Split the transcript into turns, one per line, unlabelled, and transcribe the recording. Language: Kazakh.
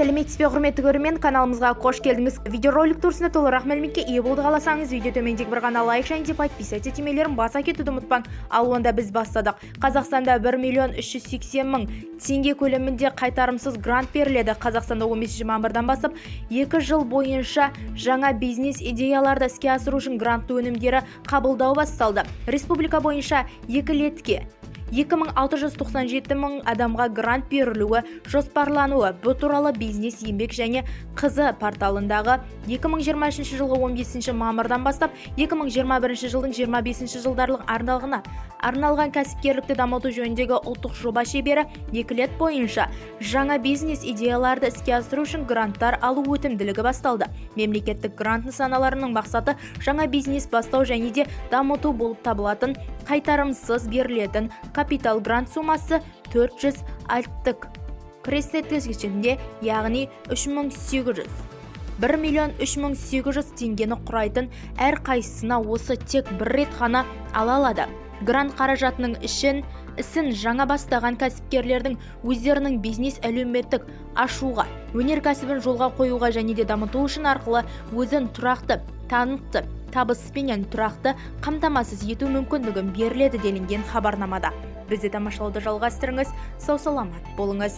сәлеметсіз бе құрметті көрермен, каналымызға қош келдіңіз. Видеоролик турсында толығырақ мәліметке ие болды қаласаңыз, видео төмендегі бір ғана лайк және де подписаться түймелерін баса кетуді ұмытпаң. Ал онда біз бастадық. Қазақстанда 1.380.000 теңге көлемінде қайтарымсыз грант беріледі. Қазақстанда 15 мамырдан бастап 2 жыл бойынша жаңа бизнес идеяларды іске асыру үшін грантты өнімдері қабылдау басталды. Республика бойынша 2 летке 2697 мың адамға грант берілуі жоспарлануы. Бұл туралы бизнес еңбек және қызы порталындағы 2023 жылғы 15 мамырдан бастап 2021 жылдың 25 жылдарлық арналған кәсіпкерлікті дамыту жөніндегі ұлттық жоба шебері 2 лет бойынша жаңа бизнес идеяларды іске асыру үшін гранттар алу өтімділігі басталды. Мемлекеттік грант нысаналарының мақсаты жаңа бизнес бастау және де дамыту болып табылатын қайтарымсыз берілетін капитал грант суммасы 400 альттық кірістеткішінде, яғни 1.300 теңгені құрайтын әр қайсысына осы тек бір рет қана ала алады. Грант қаражатының ісін жаңа бастаған кәсіпкерлердің өздерінің бизнес әлеуметтік ашуға, өнеркәсібін жолға қоюға және де дамыту үшін арқылы өзін тұрақты танытты табыспенен тұрақты қамтамасыз ету мүмкіндігін беріледі делінген хабарламада. Бізді тамашалауды жалғастырыңыз, сау саламат болыңыз.